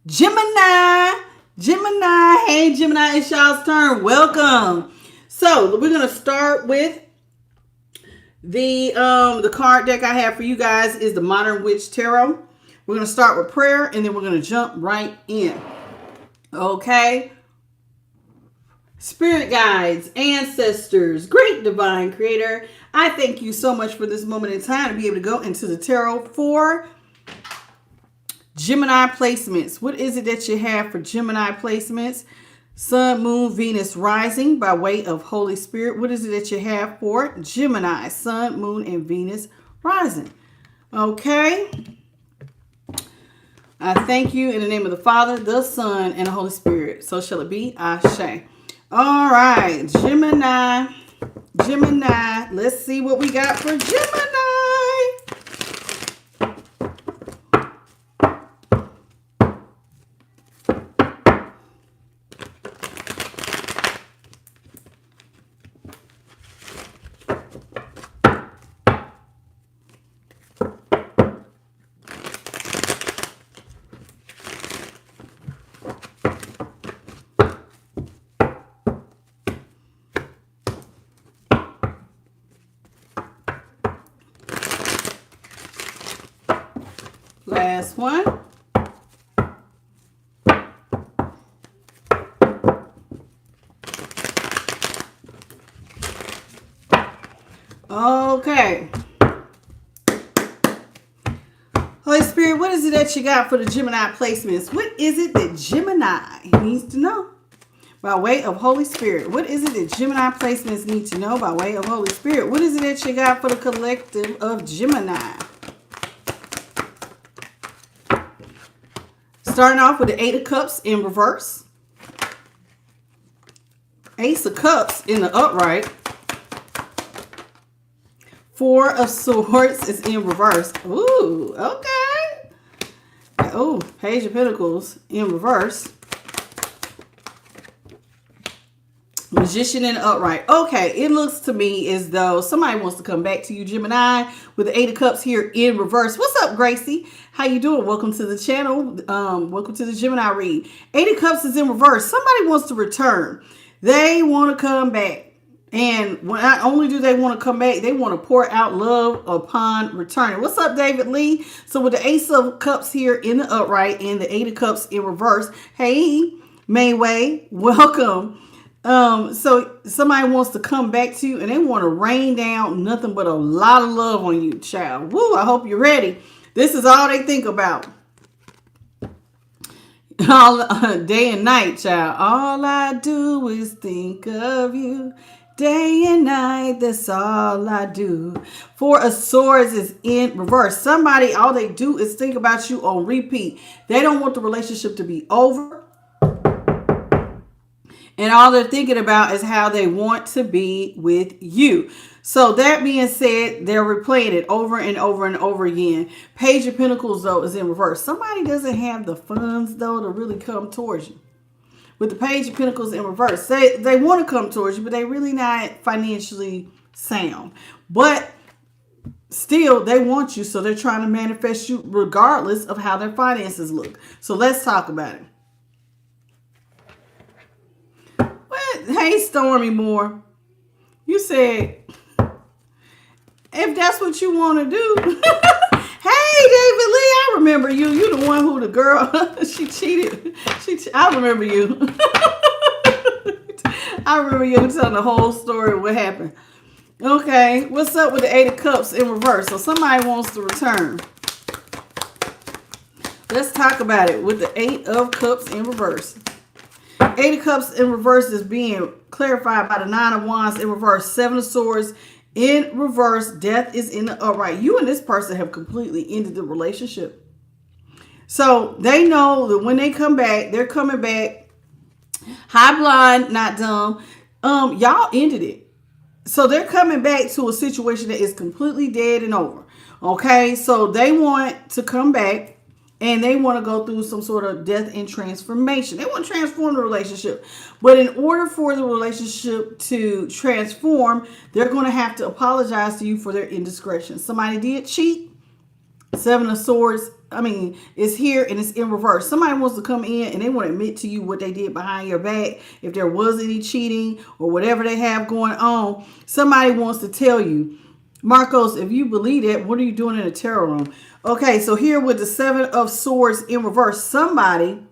Gemini. Gemini. Hey, Gemini, it's y'all's turn. Welcome. So we're gonna start with the card deck I have for you guys is the Modern Witch Tarot. We're gonna start with prayer and then we're gonna jump right in. Okay. Spirit guides, ancestors, great divine creator, I thank you so much for this moment in time to be able to go into the tarot for Gemini placements. What is it that you have for Gemini placements? Sun, Moon, Venus rising by way of Holy Spirit. What is it that you have for Gemini? Sun, Moon, and Venus rising. Okay. I thank you in the name of the Father, the Son, and the Holy Spirit. So shall it be. Ashe. All right. Gemini. Gemini. Let's see what we got for Gemini. Last one. Okay. Holy Spirit, what is it that you got for the Gemini placements? What is it that Gemini needs to know by way of Holy Spirit? What is it that Gemini placements need to know by way of Holy Spirit? What is it that you got for the collective of Gemini? Starting off with the Eight of Cups in reverse. Ace of Cups in the upright. Four of Swords is in reverse. Ooh, okay. Oh, Page of Pentacles in reverse. Magician in the upright. Okay, it looks to me as though somebody wants to come back to you, Gemini, with the Eight of Cups here in reverse. What's up, Gracie? How you doing? Welcome to the channel. Welcome to the Gemini read. Eight of Cups is in reverse. Somebody wants to return. They want to come back. And not only do they want to come back, they want to pour out love upon returning. What's up, David Lee? So with the Ace of Cups here in the upright and the Eight of Cups in reverse. Hey, Mayway, welcome. So somebody wants to come back to you and they want to rain down nothing but a lot of love on you, child. Woo, I hope you're ready. This is all they think about. All day and night, child. All I do is think of you. Day and night, that's all I do. Four of Swords is in reverse. Somebody, all they do is think about you on repeat. They don't want the relationship to be over. And all they're thinking about is how they want to be with you. So that being said, they're replaying it over and over and over again. Page of Pentacles, though, is in reverse. Somebody doesn't have the funds, though, to really come towards you. With the Page of Pentacles in reverse, they want to come towards you, but they really not financially sound. But still, they want you, so they're trying to manifest you regardless of how their finances look. So let's talk about it. What? Hey, Stormy Moore. You said, if that's what you want to do. Hey, David Lee, I remember you. You the one who the girl, she cheated. I remember you. I remember you telling the whole story of what happened. Okay, what's up with the Eight of Cups in reverse? So somebody wants to return. Let's talk about it with the Eight of Cups in reverse. Eight of Cups in reverse is being clarified by the Nine of Wands in reverse. Seven of Swords in reverse. Death is in the upright. You and this person have completely ended the relationship. So they know that when they come back, they're coming back high blind, not dumb. Y'all ended it. So they're coming back to a situation that is completely dead and over. Okay, so they want to come back. And they want to go through some sort of death and transformation. They want to transform the relationship. But in order for the relationship to transform, they're going to have to apologize to you for their indiscretion. Somebody did cheat. Seven of Swords, it's here and it's in reverse. Somebody wants to come in and they want to admit to you what they did behind your back. If there was any cheating or whatever they have going on, somebody wants to tell you. Marcos, if you believe it, what are you doing in a tarot room? Okay, so here with the Seven of Swords in reverse, somebody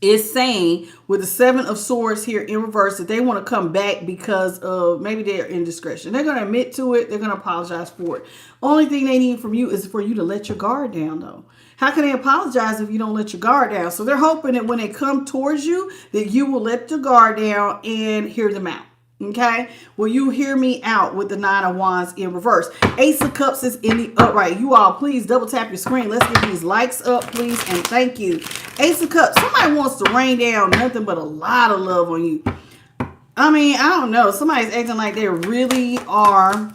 is saying with the Seven of Swords here in reverse that they want to come back because of maybe their indiscretion. They're going to admit to it. They're going to apologize for it. Only thing they need from you is for you to let your guard down, though. How can they apologize if you don't let your guard down? So they're hoping that when they come towards you, that you will let your guard down and hear them out. Okay, will you hear me out with the Nine of Wands in reverse? Ace of Cups is in the upright. You all, please double tap your screen. Let's get these likes up, please, and thank you. Ace of Cups, somebody wants to rain down nothing but a lot of love on you. I don't know. Somebody's acting like they really are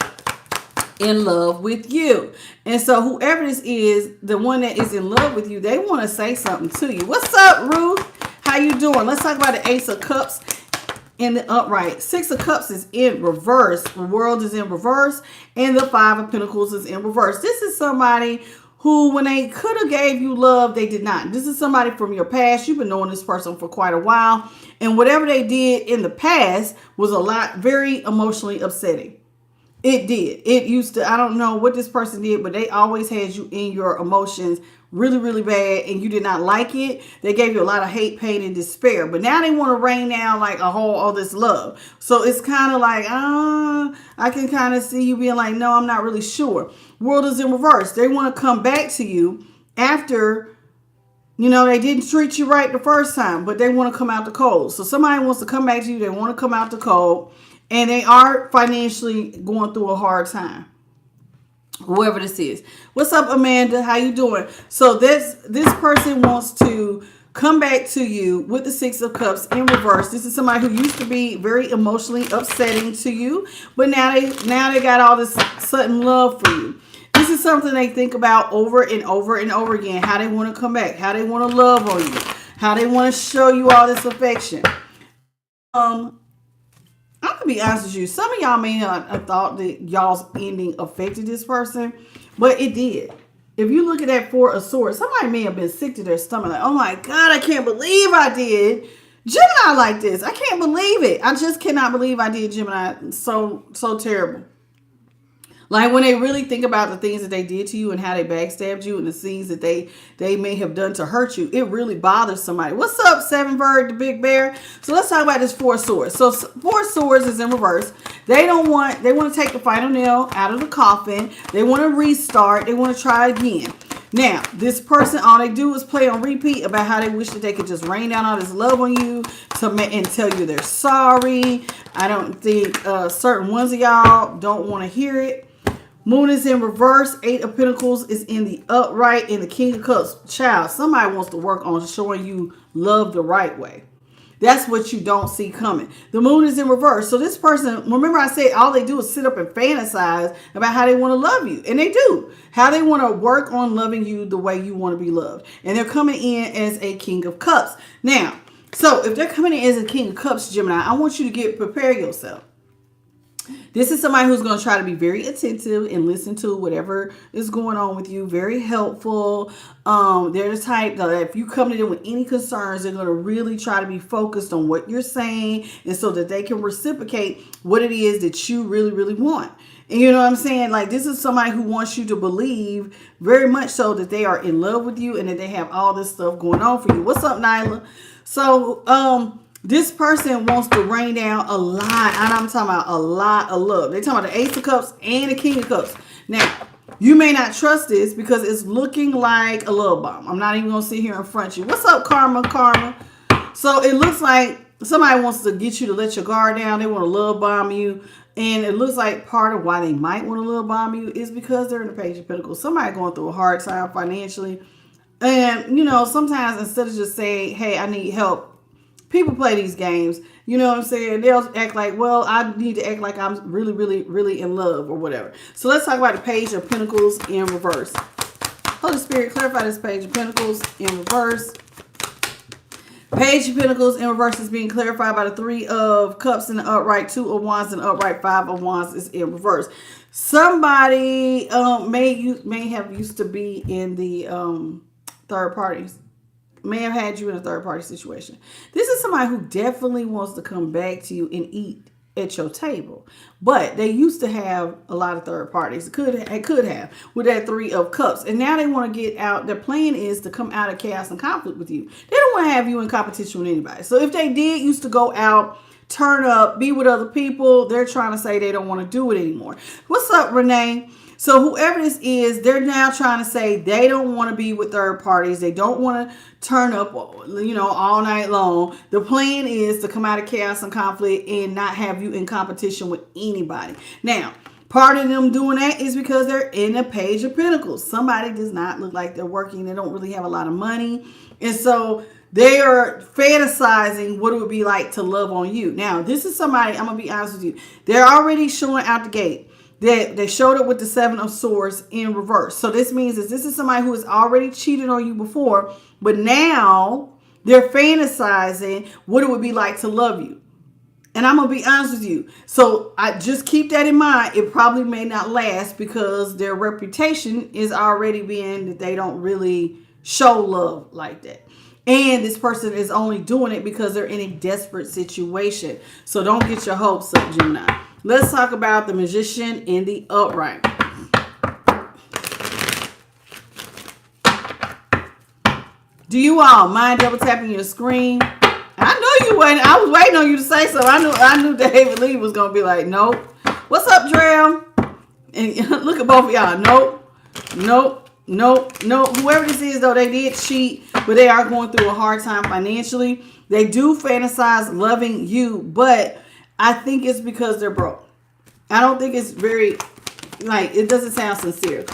in love with you. And so whoever this is, the one that is in love with you, they want to say something to you. What's up, Ruth? How you doing? Let's talk about the Ace of Cups in the upright. Six of Cups is in reverse. The World is in reverse. And the Five of Pentacles is in reverse. This is somebody who, when they could have gave you love, they did not. This is somebody from your past. You've been knowing this person for quite a while. And whatever they did in the past was very emotionally upsetting. It did. It used to, I don't know what this person did, but they always had you in your emotions really, really bad, and you did not like it. They gave you a lot of hate, pain, and despair. But now they want to rain down like all this love. So it's kind of like, I can kind of see you being like, no, I'm not really sure. World is in reverse. They want to come back to you after, they didn't treat you right the first time, but they want to come out the cold. So somebody wants to come back to you. They want to come out the cold, and they are financially going through a hard time. Whoever this is. What's up, Amanda? How you doing? So this person wants to come back to you with the Six of Cups in reverse. This is somebody who used to be very emotionally upsetting to you, but now they got all this sudden love for you. This is something they think about over and over and over again. How they want to come back, how they want to love on you, how they want to show you all this affection. I'm going to be honest with you. Some of y'all may not have thought that y'all's ending affected this person, but it did. If you look at that Four of Swords, somebody may have been sick to their stomach. Like, oh my God, I can't believe I did Gemini like this. I can't believe it. I just cannot believe I did Gemini. So terrible. Like when they really think about the things that they did to you and how they backstabbed you and the things that they may have done to hurt you, it really bothers somebody. What's up, Seven Bird, the Big Bear? So let's talk about this Four of Swords. So Four of Swords is in reverse. They want to take the final nail out of the coffin. They want to restart. They want to try again. Now, this person, all they do is play on repeat about how they wish that they could just rain down all this love on you and tell you they're sorry. I don't think certain ones of y'all don't want to hear it. Moon is in reverse. Eight of Pentacles is in the upright. And the King of Cups. Child, somebody wants to work on showing you love the right way. That's what you don't see coming. The Moon is in reverse. So this person, remember I said all they do is sit up and fantasize about how they want to love you. And they do. How they want to work on loving you the way you want to be loved. And they're coming in as a King of Cups. Now, so if they're coming in as a King of Cups, Gemini, I want you to prepare yourself. This is somebody who's going to try to be very attentive and listen to whatever is going on with you. Very helpful. They're the type that if you come to them with any concerns, they're going to really try to be focused on what you're saying, and so that they can reciprocate what it is that you really, really want. And you know what I'm saying? Like, this is somebody who wants you to believe very much so that they are in love with you and that they have all this stuff going on for you. What's up, Nyla? So, this person wants to rain down a lot, and I'm talking about a lot of love. They're talking about the Ace of Cups and the King of Cups. Now, you may not trust this because it's looking like a love bomb. I'm not even going to sit here in front of you. What's up, Karma? So it looks like somebody wants to get you to let your guard down. They want to love bomb you. And it looks like part of why they might want to love bomb you is because they're in the Page of Pentacles. Somebody going through a hard time financially. And, sometimes instead of just saying, hey, I need help, people play these games, you know what I'm saying? They'll act like, well, I need to act like I'm really, really, really in love or whatever. So let's talk about the Page of Pentacles in reverse. Holy Spirit, clarify this Page of Pentacles in reverse. Page of Pentacles in reverse is being clarified by the Three of Cups in the upright, Two of Wands in the upright, Five of Wands is in reverse. Somebody may have used to be in the third parties. May have had you in a third party situation. This is somebody who definitely wants to come back to you and eat at your table. But they used to have a lot of third parties. It could have with that 3 of cups. And now they want to get out. Their plan is to come out of chaos and conflict with you. They don't want to have you in competition with anybody. So if they did used to go out, turn up, be with other people, they're trying to say they don't want to do it anymore. What's up, Renee? So whoever this is, they're now trying to say they don't want to be with third parties. They don't want to turn up, all night long. The plan is to come out of chaos and conflict and not have you in competition with anybody. Now, part of them doing that is because they're in a Page of Pentacles. Somebody does not look like they're working. They don't really have a lot of money. And so they are fantasizing what it would be like to love on you. Now, this is somebody, I'm going to be honest with you. They're already showing out the gate. They showed up with the 7 of Swords in reverse. So this means that this is somebody who has already cheated on you before, but now they're fantasizing what it would be like to love you. And I'm going to be honest with you. So I just keep that in mind. It probably may not last because their reputation is already being that they don't really show love like that. And this person is only doing it because they're in a desperate situation. So don't get your hopes up, Gemini. Let's talk about the Magician in the upright. Do you all mind double tapping your screen? I know you wasn't. I was waiting on you to say so. I knew David Lee was going to be like, nope. What's up, Drell? And look at both of y'all. Nope. Nope. Nope. Nope. Whoever this is, though, they did cheat, but they are going through a hard time financially. They do fantasize loving you, but I think it's because they're broke. I don't think it's very, it doesn't sound sincere.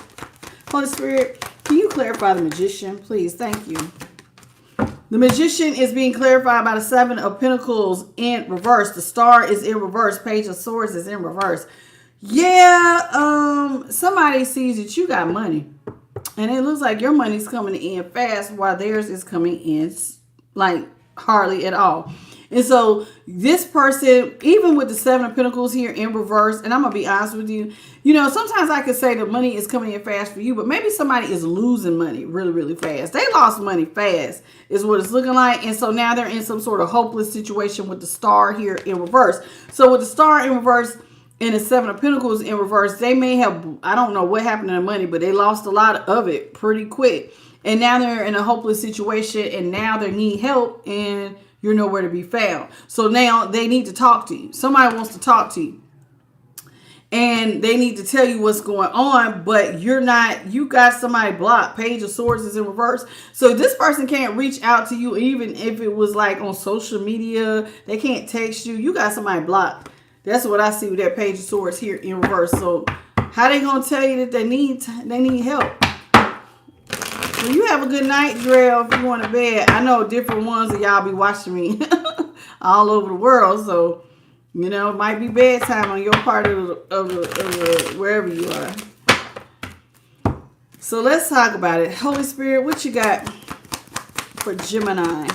Holy Spirit, can you clarify the Magician, please? Thank you. The Magician is being clarified by the 7 of Pentacles in reverse. The Star is in reverse. Page of Swords is in reverse. Yeah, somebody sees that you got money. And it looks like your money's coming in fast while theirs is coming in hardly at all. And so this person, even with the 7 of Pentacles here in reverse, and I'm going to be honest with you, sometimes I could say the money is coming in fast for you, but maybe somebody is losing money really, really fast. They lost money fast is what it's looking like. And so now they're in some sort of hopeless situation with the Star here in reverse. So with the Star in reverse and the 7 of Pentacles in reverse, they may have, I don't know what happened to their money, but they lost a lot of it pretty quick. And now they're in a hopeless situation and now they need help and you're nowhere to be found. So now they need to talk to you. Somebody wants to talk to you. And they need to tell you what's going on, but you're not, you got somebody blocked. Page of Swords is in reverse. So this person can't reach out to you, even if it was on social media. They can't text you. You got somebody blocked. That's what I see with that Page of Swords here in reverse. So how they going to tell you that they need help? Well, you have a good night, Drell, if you want to bed. I know different ones of y'all be watching me all over the world. So, it might be bedtime on your part of the wherever you are. So let's talk about it. Holy Spirit, what you got for Gemini?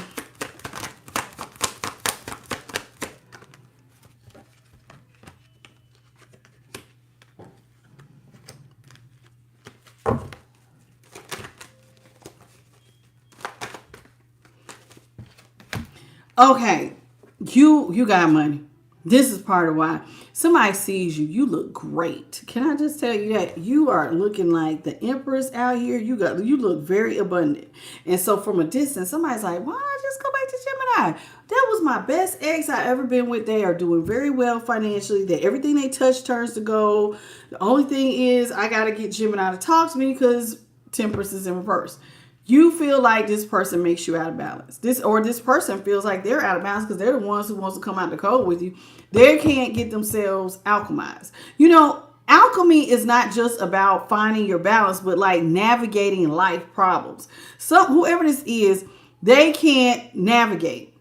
Okay, you got money. This is part of why somebody sees you. You look great. Can I just tell you that you are looking like the Empress out here? You look very abundant. And so from a distance, somebody's like, why don't I just go back to Gemini? That was my best ex I ever been with. They are doing very well financially. That everything they touch turns to gold. The only thing is I got to get Gemini to talk to me because Temperance is in reverse. You feel like this person makes you out of balance. This person feels like they're out of balance because they're the ones who wants to come out the cold with you. They can't get themselves alchemized. Alchemy is not just about finding your balance, but navigating life problems. So whoever this is, they can't navigate.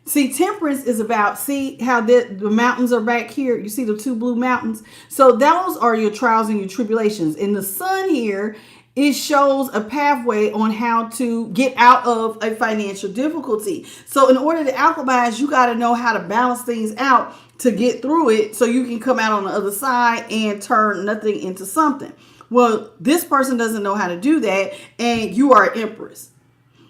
See, Temperance is about, see how the mountains are back here? You see the 2 blue mountains? So those are your trials and your tribulations. And the sun here It shows a pathway on how to get out of a financial difficulty. So in order to alchemize, you got to know how to balance things out to get through it so you can come out on the other side and turn nothing into something. Well, this person doesn't know how to do that, and you are an empress.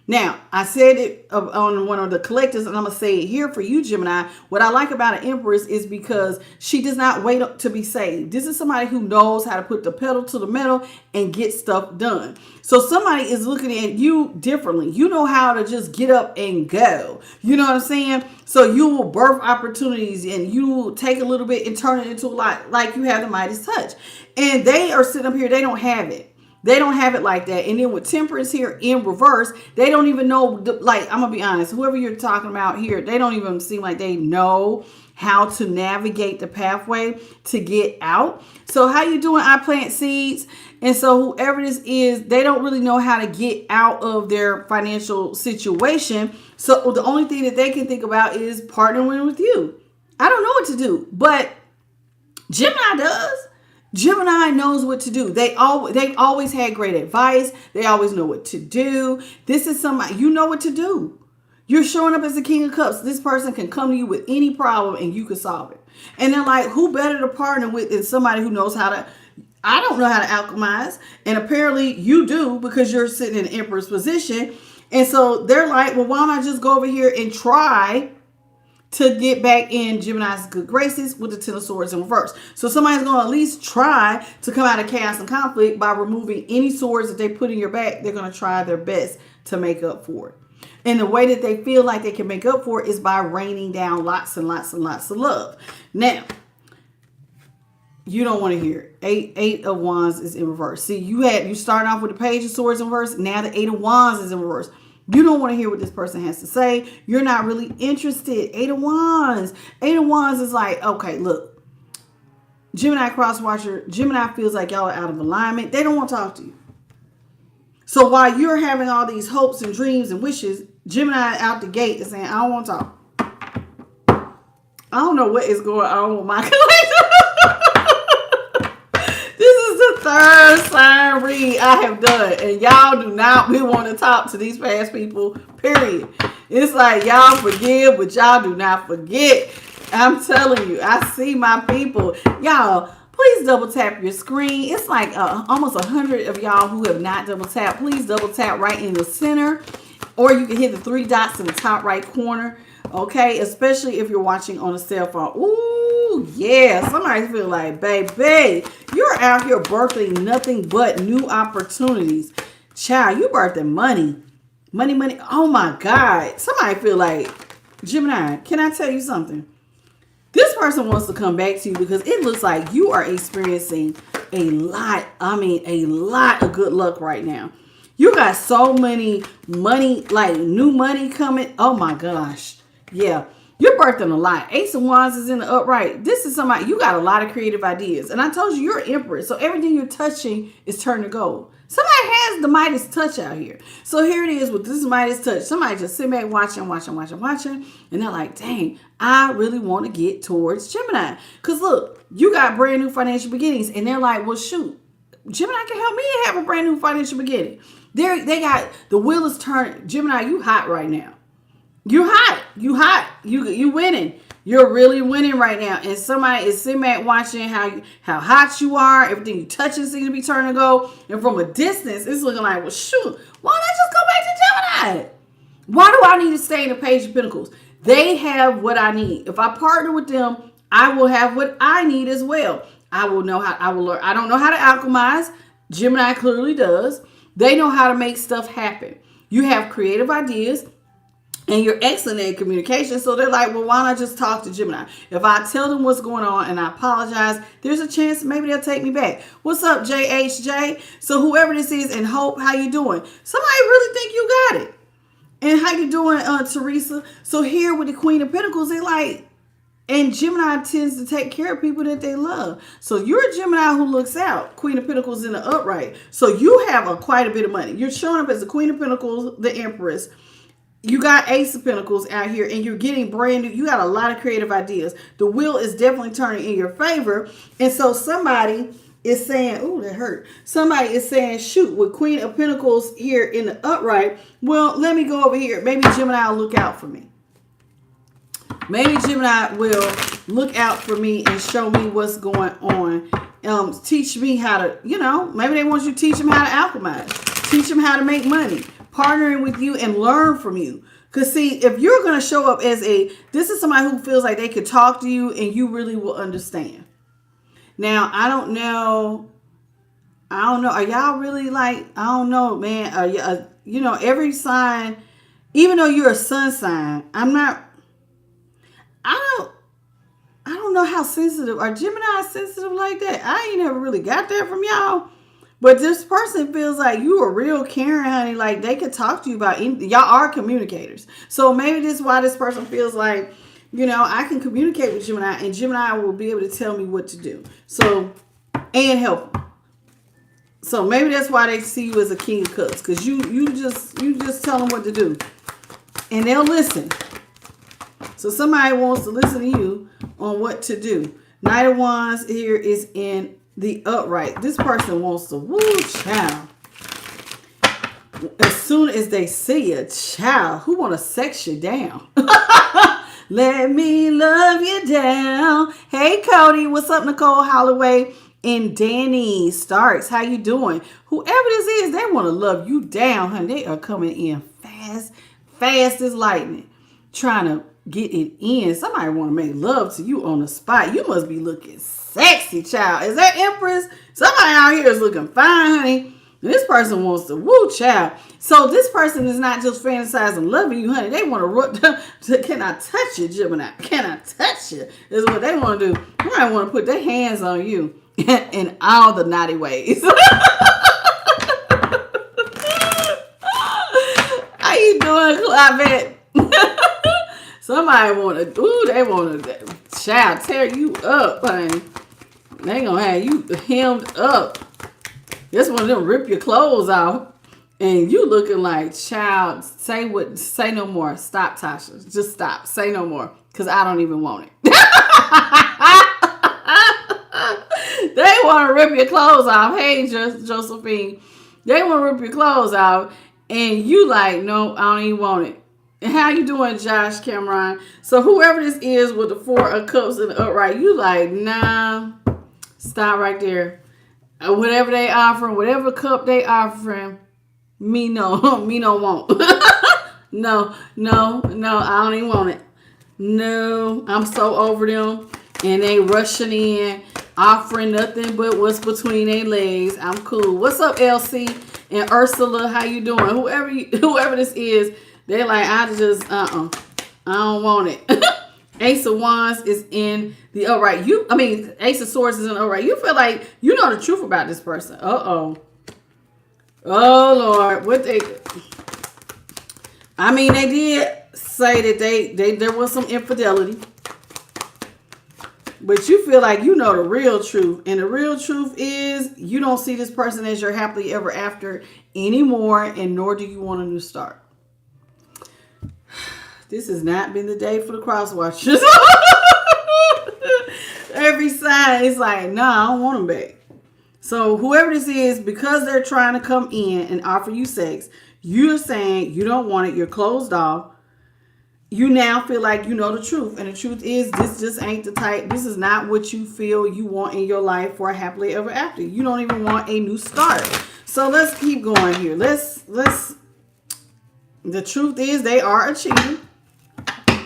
Now, I said it on one of the collectives, and I'm going to say it here for you, Gemini. What I like about an empress is because she does not wait up to be saved. This is somebody who knows how to put the pedal to the metal and get stuff done. So somebody is looking at you differently. You know how to just get up and go. You know what I'm saying? So you will birth opportunities, and you will take a little bit and turn it into a lot, like you have the Midas touch. And they are sitting up here. They don't have it. They don't have it like that. And then with temperance here in reverse, they don't even know, like, I'm going to be honest, whoever you're talking about here, they don't even seem like they know how to navigate the pathway to get out. So how you doing? I plant seeds. And so whoever this is, they don't really know how to get out of their financial situation. So the only thing that they can think about is partnering with you. I don't know what to do, but Gemini does. Gemini knows what to do. They've always had great advice. They always know what to do. This is somebody, you know what to do. You're showing up as the King of Cups. This person can come to you with any problem and you can solve it. And they're like, who better to partner with than somebody who knows how to, I don't know how to alchemize. And apparently you do, because you're sitting in an emperor's position. And so they're like, well, why don't I just go over here and try to get back in Gemini's good graces with the Ten of Swords in reverse. So somebody's going to at least try to come out of chaos and conflict by removing any swords that they put in your back. They're going to try their best to make up for it. And the way that they feel like they can make up for it is by raining down lots and lots and lots of love. Now, you don't want to hear it. Eight of Wands is in reverse. See, you start off with the Page of Swords in reverse. Now the Eight of Wands is in reverse. You don't want to hear what this person has to say. You're not really interested. Eight of Wands. Eight of Wands is like, okay, look. Gemini cross-watcher. Gemini feels like y'all are out of alignment. They don't want to talk to you. So while you're having all these hopes and dreams and wishes, Gemini out the gate is saying, I don't want to talk. I don't know what is going on with my collection. Third sign read I have done, and y'all do not really want to talk to these past people, period. It's like y'all forgive, but y'all do not forget. I'm telling you, I see my people. Y'all, please double tap your screen. It's like almost 100 of y'all who have not double tapped. Please double tap right in the center, or you can hit the 3 dots in the top right corner. Okay, especially if you're watching on a cell phone. Ooh, yeah. Somebody feel like, baby, you're out here birthing nothing but new opportunities. Child, you birthing money. Money, money. Oh my God. Somebody feel like, Gemini, can I tell you something? This person wants to come back to you because it looks like you are experiencing a lot of good luck right now. You got so many money, like new money coming. Oh my gosh. Yeah, you're birthing a lot. Ace of Wands is in the upright. This is somebody, you got a lot of creative ideas. And I told you, you're an empress. So everything you're touching is turned to gold. Somebody has the Midas touch out here. So here it is with this Midas touch. Somebody just sit back watching. And they're like, dang, I really want to get towards Gemini. Because look, you got brand new financial beginnings. And they're like, well, shoot, Gemini can help me have a brand new financial beginning. They got, the wheel is turning. Gemini, you hot right now. You hot. You winning. You're really winning right now. And somebody is sitting back watching how hot you are. Everything you touch seems to be turning to gold. And from a distance, it's looking like, well, shoot, why don't I just go back to Gemini? Why do I need to stay in the Page of Pentacles? They have what I need. If I partner with them, I will have what I need as well. I will learn. I don't know how to alchemize. Gemini clearly does. They know how to make stuff happen. You have creative ideas. And you're excellent at communication. So they're like, well, why don't I just talk to Gemini? If I tell them what's going on and I apologize, there's a chance maybe they'll take me back. What's up, JHJ? So whoever this is, and Hope, how you doing? Somebody really think you got it. And how you doing, Teresa? So here with the Queen of Pentacles, they like, and Gemini tends to take care of people that they love. So you're a Gemini who looks out. Queen of Pentacles in the upright. So you have quite a bit of money. You're showing up as the Queen of Pentacles, the Empress. You got Ace of Pentacles out here, and you're getting brand new. You got a lot of creative ideas. The wheel is definitely turning in your favor. And so somebody is saying, oh, that hurt. Somebody is saying, shoot, with Queen of Pentacles here in the upright. Well, let me go over here. Maybe Gemini will look out for me. Maybe Gemini will look out for me and show me what's going on. Teach me how to, maybe they want you to teach them how to alchemize. Teach them how to make money. Partnering with you and learn from you. Because see, if you're going to show up as this is somebody who feels like they could talk to you and you really will understand. Now, I don't know. Are y'all really like, I don't know, man. Every sign, even though you're a sun sign, I don't know how sensitive. Are Gemini sensitive like that? I ain't never really got that from y'all. But this person feels like you are real caring, honey. Like they could talk to you about anything. Y'all are communicators. So maybe this is why this person feels like, I can communicate with Gemini and Gemini will be able to tell me what to do. So, and help them. So maybe that's why they see you as a King of Cups. Because you just tell them what to do. And they'll listen. So somebody wants to listen to you on what to do. Knight of Wands here is in the upright. This person wants to, child. As soon as they see a child, who want to sex you down? Let me love you down. Hey, Cody. What's up, Nicole Holloway? And Danny Starks. How you doing? Whoever this is, they want to love you down, honey. They are coming in fast as lightning. Trying to get it in. Somebody want to make love to you on the spot. You must be looking sexy, child. Is that Empress? Somebody out here is looking fine, honey. This person wants to child. So this person is not just fantasizing loving you, honey. They want to, can I touch you, Gemini? Can I touch you? Is what they want to do. They might want to put their hands on you in all the naughty ways. How you doing, Clavette? Somebody want to, they want to, child, tear you up, honey. They gonna have you hemmed up. This one of them rip your clothes off. And you looking like, child, say no more. Stop, Tasha. Just stop. Say no more. Because I don't even want it. They want to rip your clothes off. Hey, Josephine. They want to rip your clothes off. And you like, no, I don't even want it. And how you doing, Josh Cameron? So whoever this is with the 4 of Cups in the upright, you like, nah, stop right there. Whatever they offering, whatever cup they offering, me no want. no, I don't even want it. No, I'm so over them. And they rushing in, offering nothing but what's between their legs. I'm cool. What's up, LC and Ursula? How you doing? Whoever this is, they're like, I don't want it. Ace of Wands is in the upright. Ace of Swords is in the upright. You feel like you know the truth about this person. Oh, Lord. They did say that there was some infidelity. But you feel like you know the real truth. And the real truth is you don't see this person as your happily ever after anymore. And nor do you want a new start. This has not been the day for the cross watchers. Every sign is like, no, I don't want them back. So whoever this is, because they're trying to come in and offer you sex, you're saying you don't want it. You're closed off. You now feel like you know the truth. And the truth is this just ain't the type. This is not what you feel you want in your life for a happily ever after. You don't even want a new start. So let's keep going here. The truth is they are a cheater.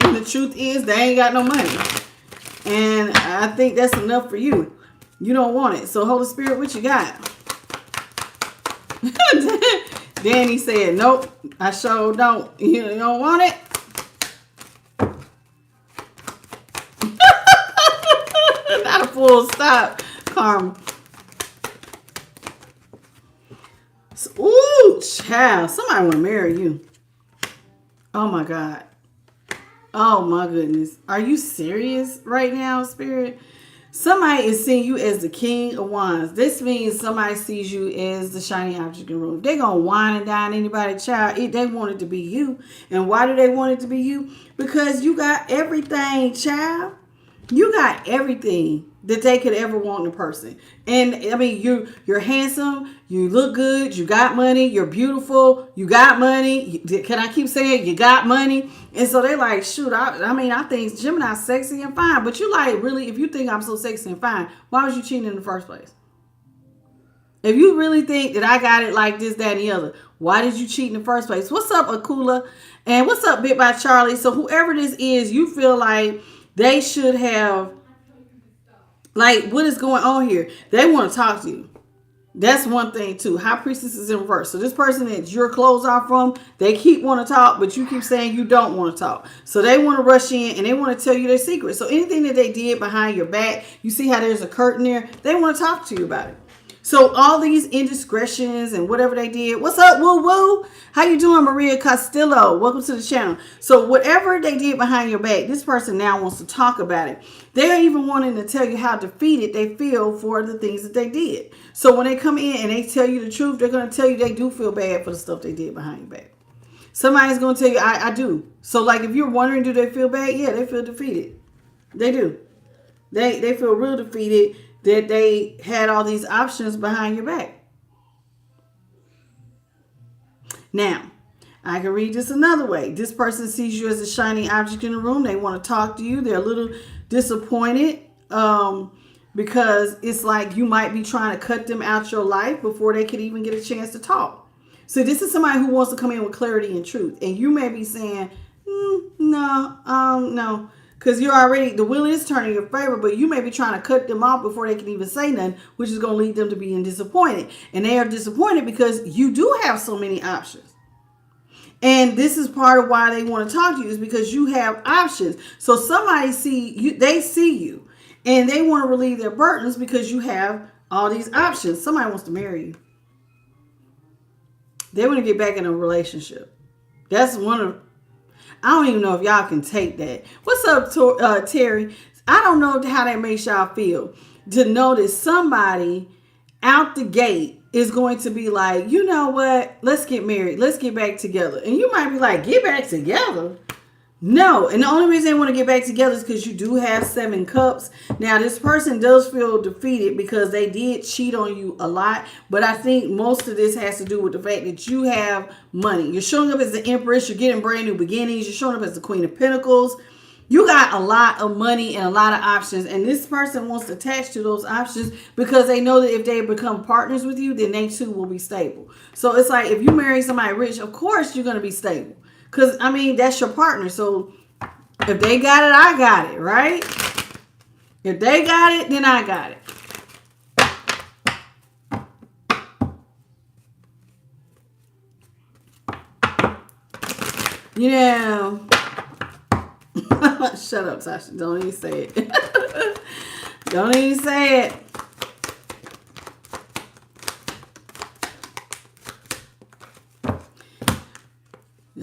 And the truth is they ain't got no money. And I think that's enough for you. You don't want it. So Holy Spirit, what you got? Danny said, nope, I sure don't. You don't want it? Not a full stop, Karma. Ooh, child. Somebody want to marry you. Oh, my God. Oh, my goodness. Are you serious right now, Spirit? Somebody is seeing you as the King of Wands. This means somebody sees you as the shiny object in the room. They're going to wine and dine anybody, child. They want it to be you. And why do they want it to be you? Because you got everything, child. You got everything that they could ever want in a person. And I mean, you're handsome, you look good, you got money, you're beautiful, you got money. Can I keep saying you got money? And so they like, shoot, I think Gemini's sexy and fine. But you like, really, if you think I'm so sexy and fine, why was you cheating in the first place? If you really think that I got it like this, that, and the other, why did you cheat in the first place? What's up, Akula? And what's up, Bit by Charlie? So whoever this is, you feel like they should have, like, what is going on here? They want to talk to you. That's one thing too. High Priestess is in reverse. So this person that your clothes are from, they keep want to talk, but you keep saying you don't want to talk. So they want to rush in and they want to tell you their secrets. So anything that they did behind your back, you see how there's a curtain there, they want to talk to you about it. So all these indiscretions and whatever they did. What's up, woo woo? How you doing, Maria Castillo? Welcome to the channel. So whatever they did behind your back, this person now wants to talk about it. They're even wanting to tell you how defeated they feel for the things that they did. So when they come in and they tell you the truth, they're going to tell you they do feel bad for the stuff they did behind your back. Somebody's going to tell you, I do. So like if you're wondering, do they feel bad? Yeah, they feel defeated. They do. They feel real defeated that they had all these options behind your back. Now, I can read this another way. This person sees you as a shiny object in the room. They want to talk to you. They're a little disappointed because it's like you might be trying to cut them out your life before they could even get a chance to talk. So this is somebody who wants to come in with clarity and truth. And you may be saying, no. Because you're already, the wheel is turning in your favor, but you may be trying to cut them off before they can even say nothing, which is going to lead them to being disappointed. And they are disappointed because you do have so many options. And this is part of why they want to talk to you, is because you have options. So somebody they see you and they want to relieve their burdens because you have all these options. Somebody wants to marry you. They want to get back in a relationship. That's one of, I don't even know if y'all can take that. What's up, Terry? I don't know how that makes y'all feel to know that somebody out the gate is going to be like, you know what? Let's get married. Let's get back together. And you might be like, get back together? No. And the only reason they want to get back together is because you do have 7 cups. Now, this person does feel defeated because they did cheat on you a lot. But I think most of this has to do with the fact that you have money. You're showing up as the Empress. You're getting brand new beginnings. You're showing up as the Queen of Pentacles. You got a lot of money and a lot of options. And this person wants to attach to those options because they know that if they become partners with you, then they too will be stable. So it's like if you marry somebody rich, of course you're going to be stable. Because, I mean, that's your partner. So if they got it, I got it, right? If they got it, then I got it. You know, shut up, Sasha. Don't even say it. Don't even say it.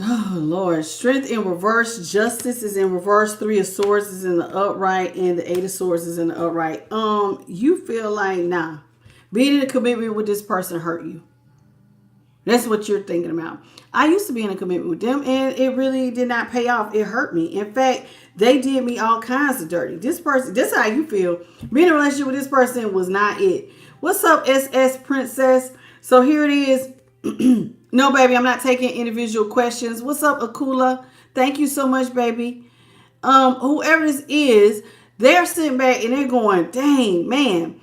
Oh, Lord. Strength in reverse. Justice is in reverse. 3 of Swords is in the upright. And the 8 of Swords is in the upright. You feel like, nah. Being in a commitment with this person hurt you. That's what you're thinking about. I used to be in a commitment with them, and it really did not pay off. It hurt me. In fact, they did me all kinds of dirty. This person, this is how you feel. Being in a relationship with this person was not it. What's up, SS Princess? So here it is. No, baby, I'm not taking individual questions. What's up, Akula? Thank you so much, baby. Whoever this is, they're sitting back and they're going, dang, man.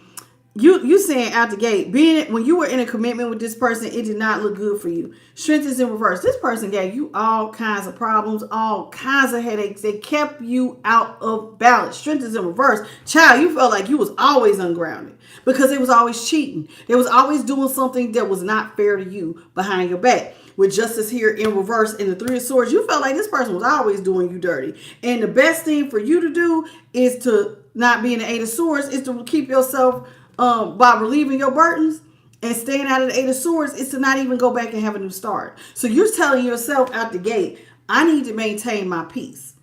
You saying out the gate, when you were in a commitment with this person, it did not look good for you. Strength is in reverse. This person gave you all kinds of problems, all kinds of headaches. They kept you out of balance. Strength is in reverse. Child, you felt like you was always ungrounded because they was always cheating. They was always doing something that was not fair to you behind your back. With justice here in reverse in the 3 of Swords, you felt like this person was always doing you dirty. And the best thing for you to do is to not be in the 8 of Swords, is to keep yourself by relieving your burdens and staying out of the 8 of Swords, is to not even go back and have a new start. So you're telling yourself out the gate, I need to maintain my peace.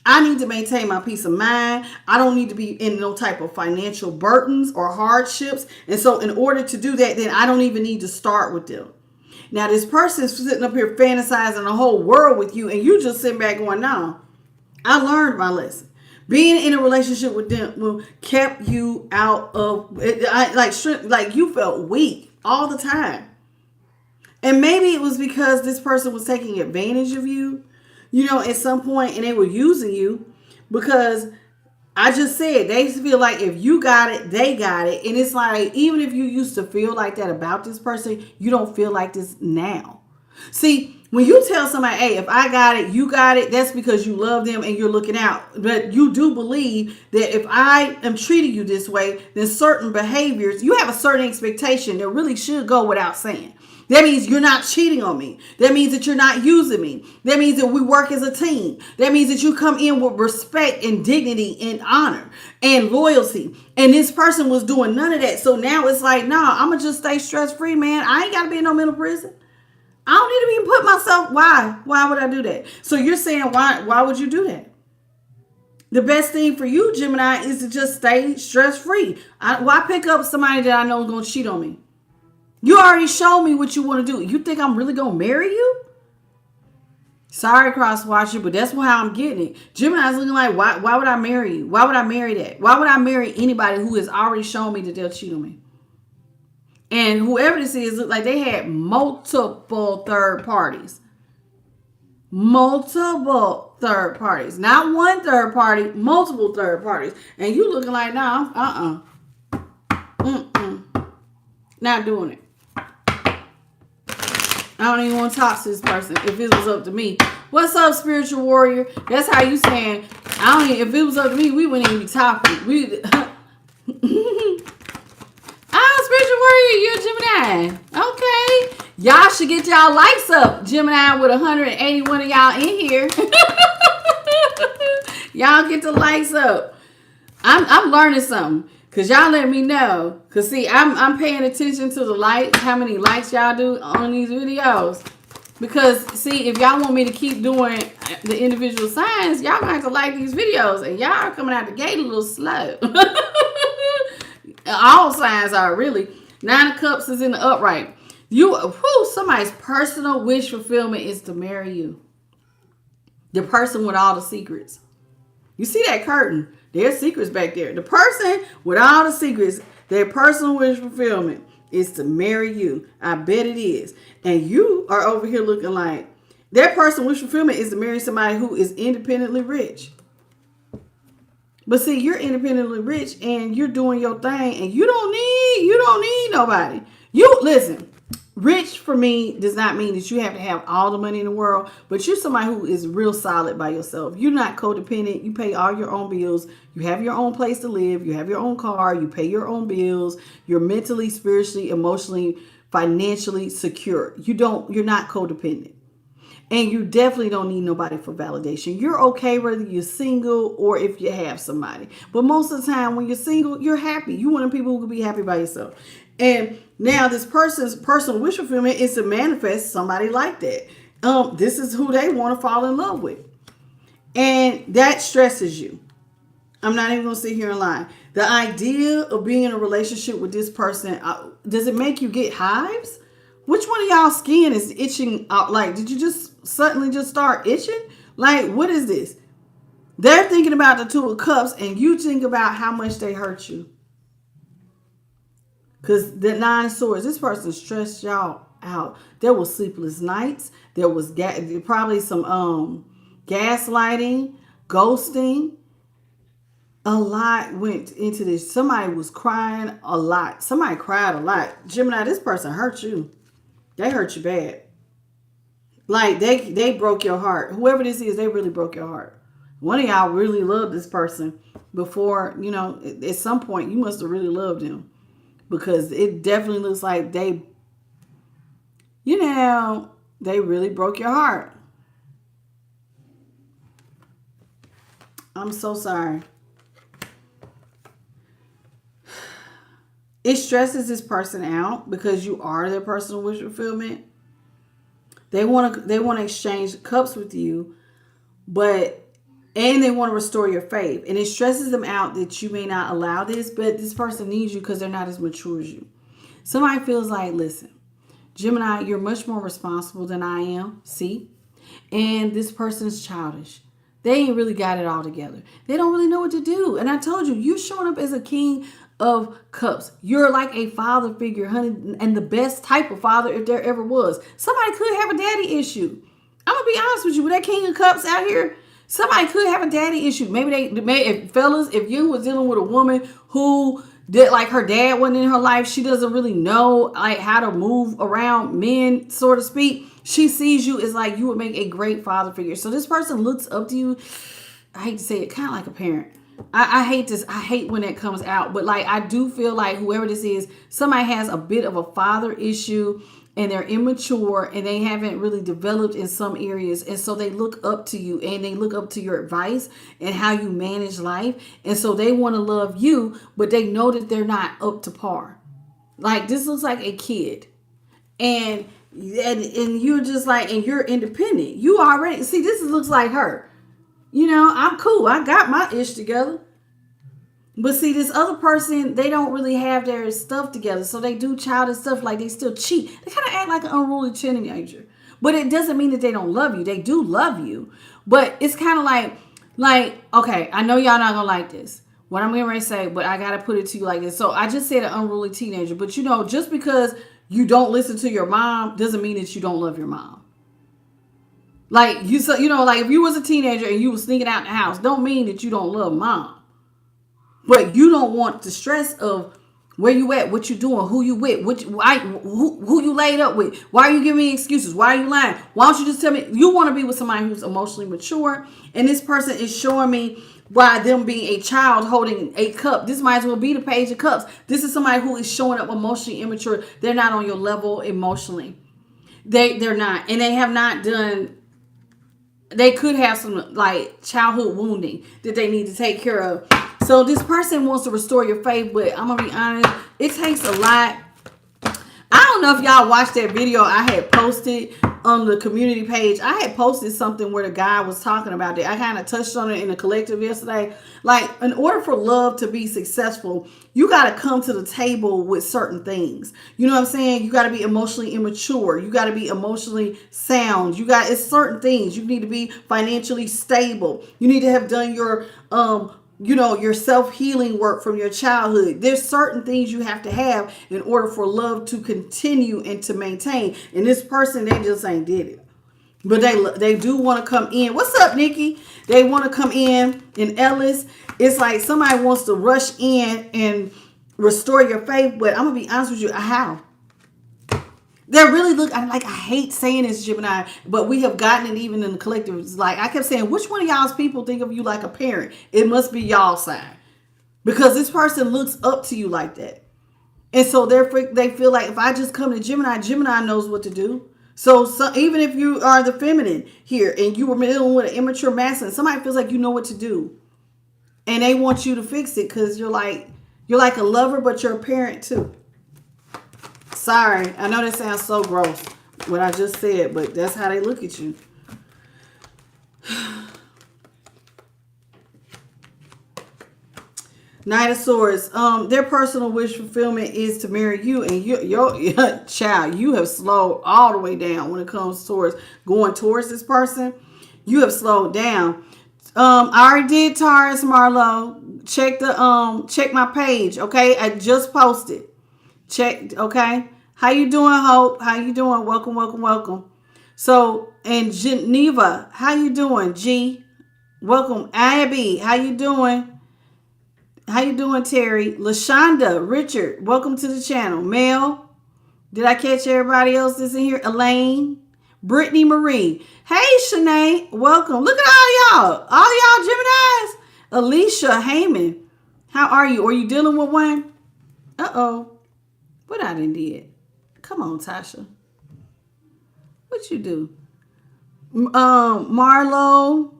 I need to maintain my peace of mind. I don't need to be in no type of financial burdens or hardships. And so in order to do that, then I don't even need to start with them. Now this person's sitting up here fantasizing the whole world with you, and you just sitting back going, no, I learned my lesson. Being in a relationship with them will kept you out of like you felt weak all the time. And maybe it was because this person was taking advantage of you, at some point, and they were using you because I just said they feel like if you got it, they got it. And it's like, even if you used to feel like that about this person, you don't feel like this now. See, when you tell somebody, hey, if I got it, you got it, that's because you love them and you're looking out. But you do believe that if I am treating you this way, then certain behaviors, you have a certain expectation that really should go without saying. That means you're not cheating on me. That means that you're not using me. That means that we work as a team. That means that you come in with respect and dignity and honor and loyalty. And this person was doing none of that. So now it's like, nah, I'm going to just stay stress-free, man. I ain't got to be in no mental prison. I don't need to even put myself. Why? Why would I do that? So you're saying, why would you do that? The best thing for you, Gemini, is to just stay stress-free. Why pick up somebody that I know is going to cheat on me? You already showed me what you want to do. You think I'm really going to marry you? Sorry, cross-watcher, but that's how I'm getting it. Gemini's looking like, why would I marry you? Why would I marry that? Why would I marry anybody who has already shown me that they'll cheat on me? And whoever this is, look like they had multiple third parties. Multiple third parties. Not one third party, multiple third parties. And you looking like, nah, not doing it. I don't even want to talk to this person if it was up to me. What's up, spiritual warrior? That's how you saying, if it was up to me, we wouldn't even be talking. Spiritual warrior, you're a Gemini. Okay. Y'all should get y'all lights up. Gemini with 181 of y'all in here. Y'all get the lights up. I'm learning something. Because y'all let me know. Because see, I'm paying attention to the lights. How many likes y'all do on these videos. Because see, if y'all want me to keep doing the individual signs, y'all gonna have to like these videos. And y'all are coming out the gate a little slow. All signs are really. 9 of Cups is in the upright. Somebody's personal wish fulfillment is to marry you. The person with all the secrets. You see that curtain? There's secrets back there. The person with all the secrets, their personal wish fulfillment is to marry you. I bet it is. And you are over here looking like their personal wish fulfillment is to marry somebody who is independently rich. But see, you're independently rich and you're doing your thing and you don't need nobody. Listen, rich for me does not mean that you have to have all the money in the world, but you're somebody who is real solid by yourself. You're not codependent. You pay all your own bills. You have your own place to live. You have your own car. You pay your own bills. You're mentally, spiritually, emotionally, financially secure. You're not codependent. And you definitely don't need nobody for validation. You're okay whether you're single or if you have somebody. But most of the time when you're single, you're happy. You want people who can be happy by yourself. And now this person's personal wish fulfillment is to manifest somebody like that. This is who they want to fall in love with. And that stresses you. I'm not even going to sit here and lie. The idea of being in a relationship with this person, does it make you get hives? Which one of y'all skin is itching out? Like, did you just suddenly just start itching? Like, what is this? They're thinking about the 2 of Cups and you think about how much they hurt you. Because the 9 of Swords, this person stressed y'all out. There was sleepless nights. There was probably some gaslighting, ghosting. A lot went into this. Somebody was crying a lot. Somebody cried a lot. Gemini, this person hurt you. They hurt you bad. Like, they broke your heart. Whoever this is, they really broke your heart. One of y'all really loved this person before, at some point, you must have really loved him. Because it definitely looks like they really broke your heart. I'm so sorry. It stresses this person out because you are their personal wish fulfillment. They want to exchange cups with you, and they want to restore your faith. And it stresses them out that you may not allow this, but this person needs you because they're not as mature as you. Somebody feels like, listen, Gemini, you're much more responsible than I am. See? And this person's childish. They ain't really got it all together. They don't really know what to do. And I told you, you're showing up as a king of cups. You're like a father figure, honey, and the best type of father if there ever was. Somebody could have a daddy issue. I'm gonna be honest with you. With that king of cups out here, somebody could have a daddy issue. Fellas, if you was dealing with a woman who did, like, her dad wasn't in her life, she doesn't really know like how to move around men, so to speak. She sees you as like you would make a great father figure. So this person looks up to you. I hate to say it, kind of like a parent. I hate this. I hate when that comes out. But like, I do feel like whoever this is, somebody has a bit of a father issue and they're immature and they haven't really developed in some areas. And so they look up to you and they look up to your advice and how you manage life. And so they want to love you, but they know that they're not up to par. Like, this looks like a kid. And you're just like, and you're independent. You already, see, this looks like her. You know, I'm cool. I got my ish together. But see, this other person, they don't really have their stuff together. So they do childish stuff, like they still cheat. They kind of act like an unruly teenager. But it doesn't mean that they don't love you. They do love you. But it's kind of like, okay, I know y'all not going to like this. What I'm going to say, but I got to put it to you like this. So I just said an unruly teenager. But you know, just because you don't listen to your mom doesn't mean that you don't love your mom. Like, you know, like if you was a teenager and you was sneaking out the house, don't mean that you don't love mom. But you don't want the stress of where you at, what you doing, who you with, who you laid up with. Why are you giving me excuses? Why are you lying? Why don't you just tell me? You want to be with somebody who's emotionally mature. And this person is showing me by them being a child holding a cup. This might as well be the page of cups. This is somebody who is showing up emotionally immature. They're not on your level emotionally. They're not. And they have not done... They could have some like childhood wounding that they need to take care of. So this person wants to restore your faith, but I'm going to be honest, it takes a lot. I don't know if y'all watched that video I had posted on the community page. I had posted something where the guy was talking about that. I kind of touched on it in the collective yesterday. Like, in order for love to be successful, you got to come to the table with certain things. You know what I'm saying? You got to be emotionally immature. You got to be emotionally sound. It's certain things. You need to be financially stable. You need to have done your, your self-healing work from your childhood. There's certain things you have to have in order for love to continue and to maintain. And this person, they just ain't did it. But they do want to come in. What's up, Nikki? They want to come in Ellis. It's like somebody wants to rush in and restore your faith. But I'm going to be honest with you. How? They really look, I hate saying this, Gemini, but we have gotten it even in the collective. It's like, I kept saying, which one of y'all's people think of you like a parent? It must be y'all side. Because this person looks up to you like that. And so they feel like if I just come to Gemini knows what to do. So even if you are the feminine here and you were dealing with an immature masculine, somebody feels like you know what to do. And they want you to fix it because you're like a lover, but you're a parent too. Sorry, I know that sounds so gross, what I just said, but that's how they look at you. Knight of Swords. Their personal wish fulfillment is to marry you, and your child, you have slowed all the way down when it comes towards going towards this person. You have slowed down. I already did Taurus, Marlo. Check my page, okay? I just posted. Check, okay? How you doing, Hope? How you doing? Welcome, welcome, welcome. So, and Geneva, how you doing? G, welcome. Abby, how you doing? How you doing, Terry? LaShonda, Richard, welcome to the channel. Mel, did I catch everybody else that's in here? Elaine, Brittany Marie. Hey, Shanae, welcome. Look at all y'all Geminis. Alicia Heyman, how are you? Are you dealing with one? Uh-oh. What I done did? Come on, Tasha. What you do? Marlo,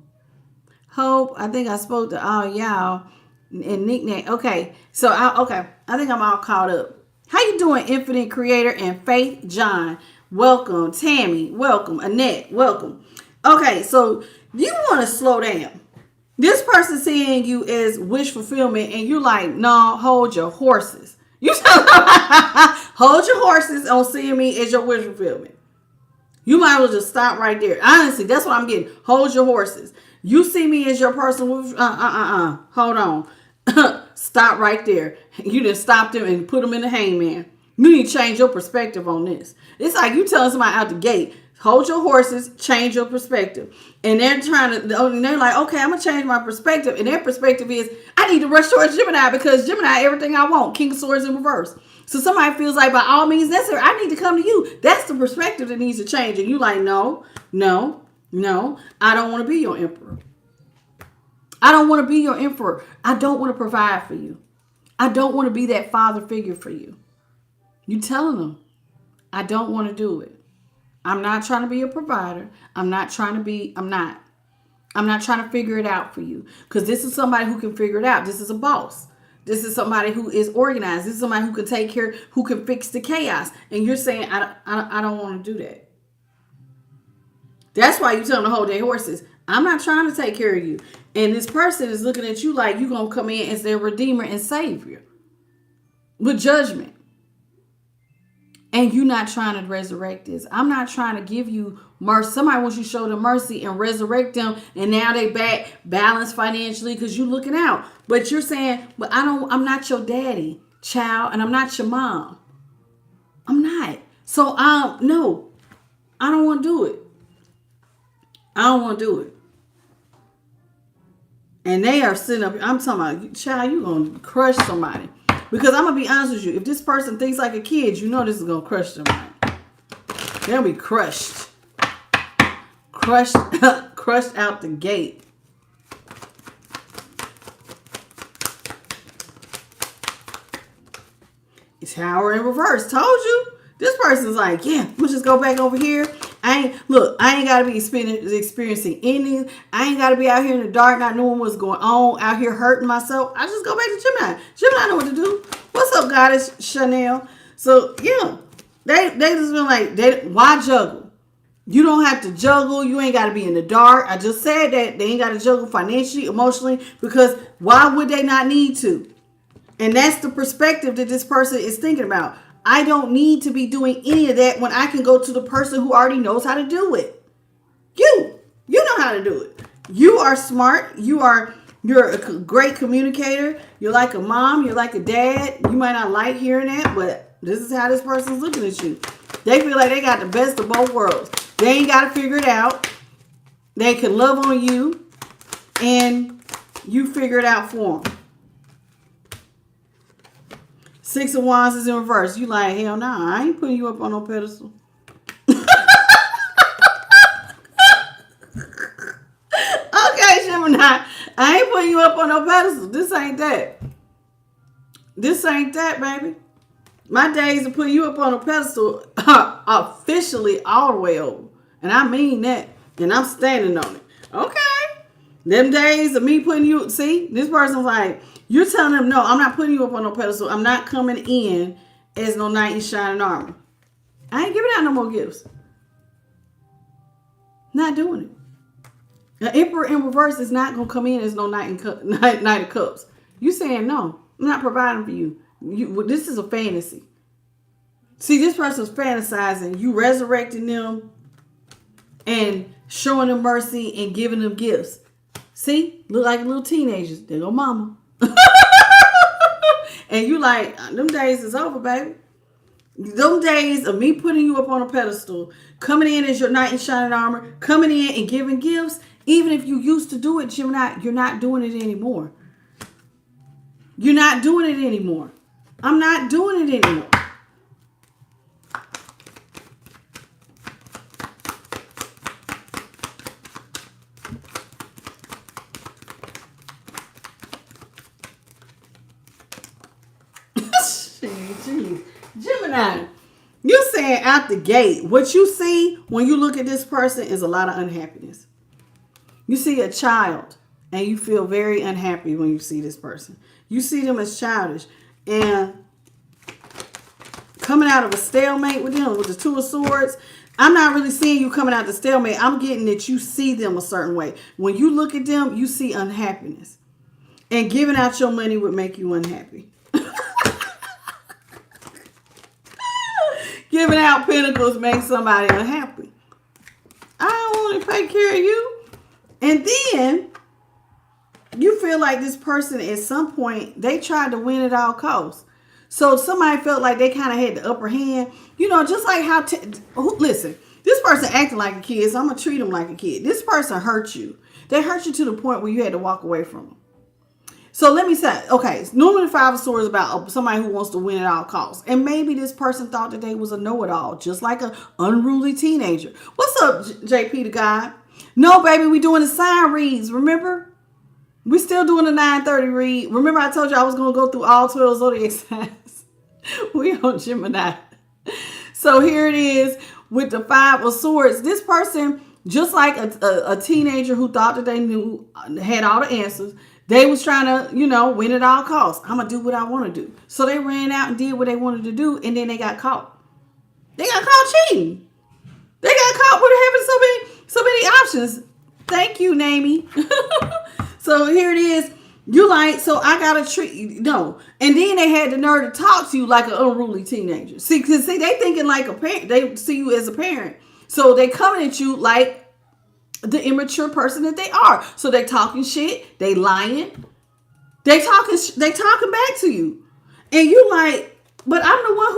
Hope, I think I spoke to all y'all. And nickname. Okay. So I think I'm all caught up. How you doing, Infinite Creator and Faith John? Welcome. Tammy, welcome. Annette, welcome. Okay, so you want to slow down. This person seeing you as wish fulfillment, and you're like, no, hold your horses. You hold your horses on seeing me as your wish fulfillment. You might as well just stop right there. Honestly, that's what I'm getting. Hold your horses. You see me as your person with hold on. Stop right there. You just stopped him and put him in the hangman. You need to change your perspective on this. It's like you telling somebody out the gate, hold your horses, change your perspective. And they're they're like, okay, I'm going to change my perspective. And their perspective is, I need to rush towards Gemini because Gemini, everything I want. King of Swords in reverse. So somebody feels like by all means necessary, I need to come to you. That's the perspective that needs to change. And you like, no, I don't want to be your emperor. I don't want to be your emperor. I don't want to provide for you. I don't want to be that father figure for you. You telling them, I don't want to do it. I'm not trying to be a provider. I'm not trying to figure it out for you. Because this is somebody who can figure it out. This is a boss. This is somebody who is organized. This is somebody who can take care, who can fix the chaos. And you're saying, I don't want to do that. That's why you tell them to hold their horses. I'm not trying to take care of you. And this person is looking at you like you're going to come in as their redeemer and savior with judgment. And you're not trying to resurrect this. I'm not trying to give you mercy. Somebody wants you to show them mercy and resurrect them. And now they back balanced financially because you're looking out. But you're saying, but I'm not your daddy, child, and I'm not your mom. I'm not. So no, I don't want to do it. I don't want to do it. And they are sitting up. I'm talking about, child, you're going to crush somebody. Because I'm going to be honest with you. If this person thinks like a kid, you know this is going to crush somebody. They'll be crushed. Crushed out the gate. It's Tower in reverse. Told you. This person's like, yeah, we'll just go back over here. I ain't got to be experiencing anything. I ain't got to be out here in the dark not knowing what's going on, out here hurting myself. I just go back to Gemini. Gemini know what to do. What's up, Goddess Chanel? So, yeah, they just been like, why juggle? You don't have to juggle. You ain't got to be in the dark. I just said that. They ain't got to juggle financially, emotionally, because why would they not need to? And that's the perspective that this person is thinking about. I don't need to be doing any of that when I can go to the person who already knows how to do it. You know how to do it. You are smart. You're a great communicator. You're like a mom. You're like a dad. You might not like hearing that, but this is how this person's looking at you. They feel like they got the best of both worlds. They ain't got to figure it out. They can love on you, and you figure it out for them. Six of Wands is in reverse. You like, hell nah, I ain't putting you up on no pedestal. Okay, Gemini, I ain't putting you up on no pedestal. This ain't that. This ain't that, baby. My days of putting you up on a pedestal are officially all the way over. And I mean that. And I'm standing on it. Okay. Them days of me putting you, see, this person's like, you're telling them, no, I'm not putting you up on no pedestal. I'm not coming in as no knight in shining armor. I ain't giving out no more gifts. Not doing it. An emperor in reverse is not going to come in as no knight of cups. You saying, no, I'm not providing for you. This is a fantasy. See, this person's fantasizing. You resurrecting them and showing them mercy and giving them gifts. See, look like little teenagers. They go mama. And you like, them days is over, baby. Them days of me putting you up on a pedestal, coming in as your knight in shining armor, coming in and giving gifts, even if you used to do it, Gemini, you're not doing it anymore. You're not doing it anymore. I'm not doing it anymore. Gemini, you saying out the gate, what you see when you look at this person is a lot of unhappiness. You see a child and you feel very unhappy when you see this person. You see them as childish and coming out of a stalemate with them with the Two of Swords. I'm not really seeing you coming out of the stalemate. I'm getting that you see them a certain way. When you look at them, you see unhappiness. And giving out your money would make you unhappy. Giving out pentacles makes somebody unhappy. I don't want to take care of you. And then you feel like this person at some point, they tried to win at all costs. So somebody felt like they kind of had the upper hand. You know, just like how, listen, this person acting like a kid, so I'm going to treat them like a kid. This person hurt you. They hurt you to the point where you had to walk away from them. So let me say, okay, normally the Five of Swords is about somebody who wants to win at all costs. And maybe this person thought that they was a know-it-all, just like an unruly teenager. What's up, JP the guy? No, baby, we doing the sign reads, remember? We still doing the 9:30 read. Remember I told you I was going to go through all 12 zodiac signs? We on Gemini. So here it is with the Five of Swords. This person, just like a teenager who thought that they knew, had all the answers, they was trying to, you know, win at all costs. I'm going to do what I want to do. So they ran out and did what they wanted to do, and then they got caught. They got caught cheating. They got caught with having so many options. Thank you, Namie. So here it is. You like, so I got to treat you. No. And then they had the nerve to talk to you like an unruly teenager. See, because they thinking like a parent. They see you as a parent. So they coming at you like the immature person that they are. So they talking shit. They lying. They talking back to you. And you like, but I'm the one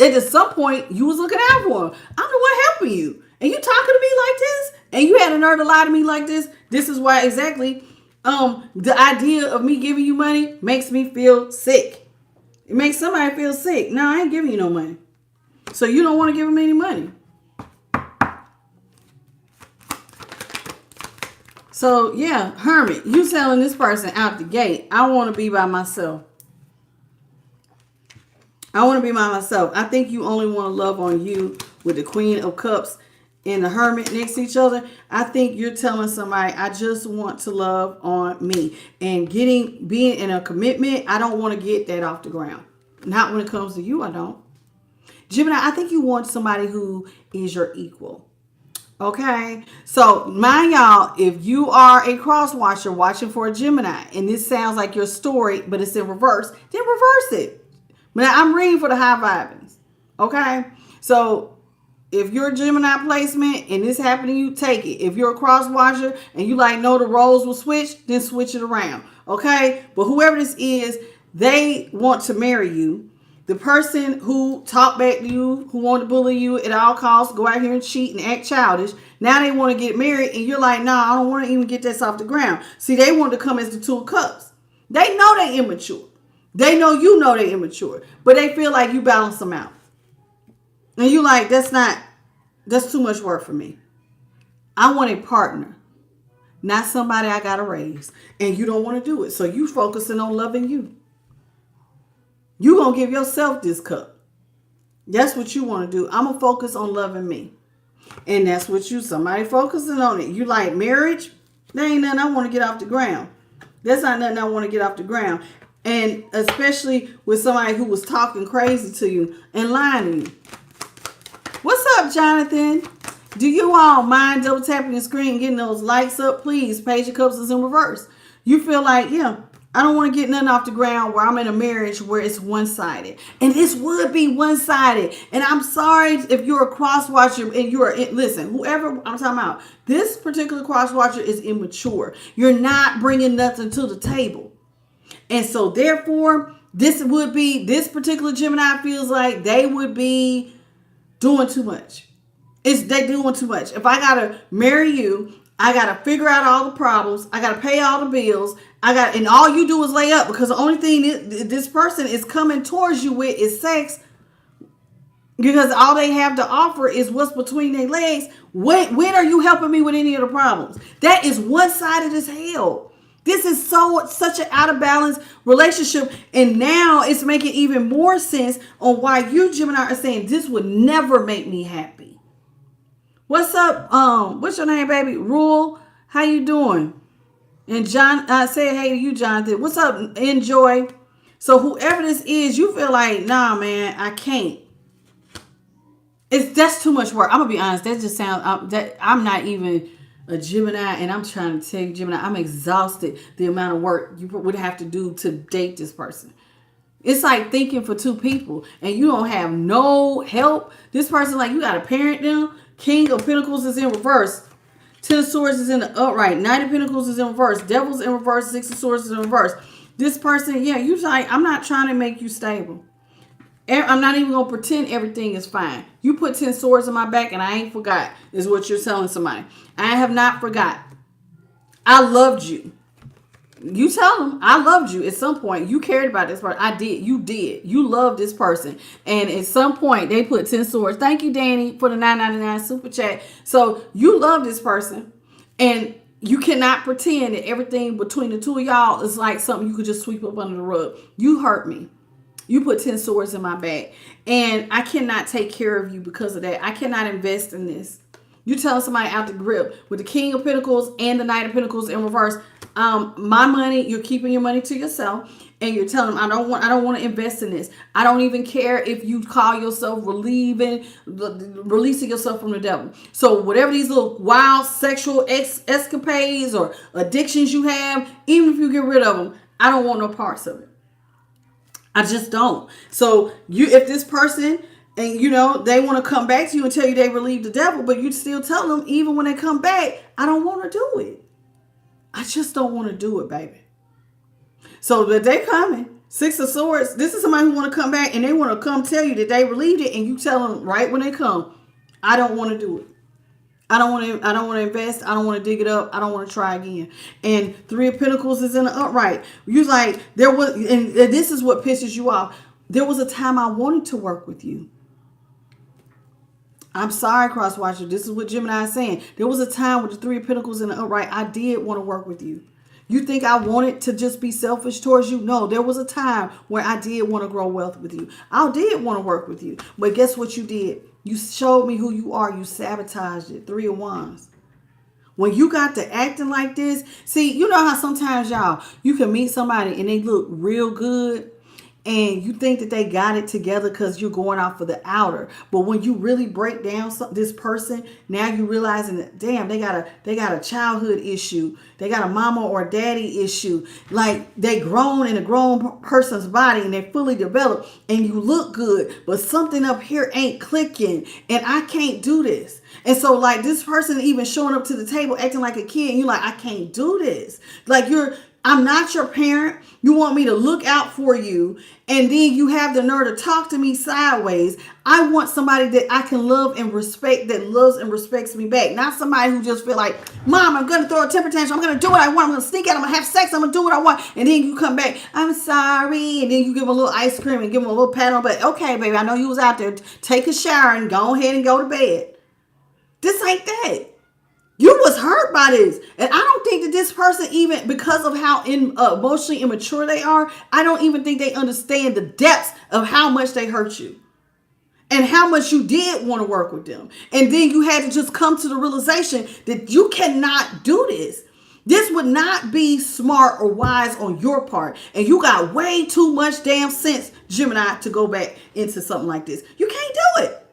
at some point you was looking out for them. I'm the one helping you. And you talking to me like this? And you had a nerve to lie to me like this? This is why exactly the idea of me giving you money makes me feel sick. It makes somebody feel sick. No, I ain't giving you no money. So you don't want to give them any money. So yeah, Hermit, you telling this person out the gate, I want to be by myself. I want to be by myself. I think you only want to love on you with the Queen of Cups and the Hermit next to each other. I think you're telling somebody, I just want to love on me. And being in a commitment, I don't want to get that off the ground. Not when it comes to you, I don't. Gemini, I think you want somebody who is your equal. Okay? So, mind y'all, if you are a cross watcher watching for a Gemini, and this sounds like your story, but it's in reverse, then reverse it. But I'm reading for the high vibings. Okay? So, if you're a Gemini placement and this happened to you, take it. If you're a cross watcher and you like know the roles will switch, then switch it around. Okay? But whoever this is, they want to marry you. The person who talked back to you, who wanted to bully you at all costs, go out here and cheat and act childish. Now they want to get married and you're like, nah, I don't want to even get this off the ground. See, they want to come as the Two of Cups. They know they immature. They know you know they immature. But they feel like you balance them out. And you like, that's too much work for me. I want a partner, not somebody I got to raise. And you don't want to do it. So you focusing on loving you. You going to give yourself this cup. That's what you want to do. I'm going to focus on loving me. And that's what somebody focusing on it. You like marriage? There ain't nothing I want to get off the ground. That's not nothing I want to get off the ground. And especially with somebody who was talking crazy to you and lying to you. What's up, Jonathan? Do you all mind double tapping the screen and getting those likes up, please? Page of Cups is in reverse. You feel like, yeah, I don't want to get nothing off the ground where I'm in a marriage where it's one-sided. And this would be one-sided. And I'm sorry if you're a cross-watcher and listen, whoever I'm talking about, this particular cross-watcher is immature. You're not bringing nothing to the table. And so therefore, this particular Gemini feels like they would be doing too much. They doing too much. If I gotta marry you, I gotta figure out all the problems. I gotta pay all the bills. And all you do is lay up because the only thing this person is coming towards you with is sex. Because all they have to offer is what's between their legs. When are you helping me with any of the problems? That is one-sided as hell. This is such an out of balance relationship. And now it's making even more sense on why you, Gemini, are saying this would never make me happy. What's up? What's your name, baby? Rule. How you doing? And John, I said hey to you, Jonathan. What's up? Enjoy. So whoever this is, you feel like, nah, man, I can't. That's too much work. I'm gonna be honest. That just sounds I'm not even a Gemini, and I'm trying to tell you, Gemini, I'm exhausted the amount of work you would have to do to date this person. It's like thinking for two people and you don't have no help. This person, like, you got to parent them. King of Pentacles is in reverse. Ten of Swords is in the upright. Knight of Pentacles is in reverse. Devil's in reverse. Six of Swords is in reverse. This person, yeah, you like, I'm not trying to make you stable. I'm not even going to pretend everything is fine. You put 10 swords in my back and I ain't forgot, is what you're telling somebody. I have not forgot. I loved you. You tell them, I loved you at some point. You cared about this person. I did. You did. You loved this person. And at some point, they put 10 swords. Thank you, Danny, for the $9.99 super chat. So you love this person. And you cannot pretend that everything between the two of y'all is like something you could just sweep up under the rug. You hurt me. You put 10 swords in my back. And I cannot take care of you because of that. I cannot invest in this. You tell somebody out the grip with the King of Pentacles and the Knight of Pentacles in reverse. My money, you're keeping your money to yourself. And you're telling them, I don't want to invest in this. I don't even care if you call yourself releasing yourself from the devil. So whatever these little wild sexual escapades or addictions you have, even if you get rid of them, I don't want no parts of it. I just don't. So if this person, and they want to come back to you and tell you they relieved the devil, but you still tell them, even when they come back, I don't want to do it. I just don't want to do it, baby. So that they coming, Six of Swords, this is somebody who want to come back and they want to come tell you that they relieved it, and you tell them right when they come, I don't want to do it. I don't want to invest. I don't want to dig it up. I don't want to try again. And Three of Pentacles is in the upright. You like, there was, and this is what pisses you off. There was a time I wanted to work with you. I'm sorry, Crosswatcher. This is what Gemini is saying. There was a time with the Three of Pentacles in the upright. I did want to work with you. You think I wanted to just be selfish towards you? No, there was a time where I did want to grow wealth with you. I did want to work with you. But guess what you did? You showed me who you are. You sabotaged it. Three of Wands. When you got to acting like this, see, you know how sometimes, y'all, you can meet somebody and they look real good and you think that they got it together because you're going out for the outer. But when you really break down this person, now you're realizing that, damn, they got a childhood issue. They got a mama or daddy issue. Like, they grown in a grown person's body and they're fully developed and you look good, but something up here ain't clicking and I can't do this. And so, like, this person even showing up to the table acting like a kid and you're like, I can't do this. Like, I'm not your parent. You want me to look out for you. And then you have the nerve to talk to me sideways. I want somebody that I can love and respect, that loves and respects me back. Not somebody who just feel like, Mom, I'm going to throw a temper tantrum. I'm going to do what I want. I'm going to sneak out. I'm going to have sex. I'm going to do what I want. And then you come back, I'm sorry. And then you give them a little ice cream and give them a little pat on the back. Okay, baby, I know you was out there. Take a shower and go ahead and go to bed. This ain't that. You was hurt by this. And I don't think that this person, even because of how emotionally immature they are, I don't even think they understand the depths of how much they hurt you. And how much you did want to work with them. And then you had to just come to the realization that you cannot do this. This would not be smart or wise on your part. And you got way too much damn sense, Gemini, to go back into something like this. You can't do it.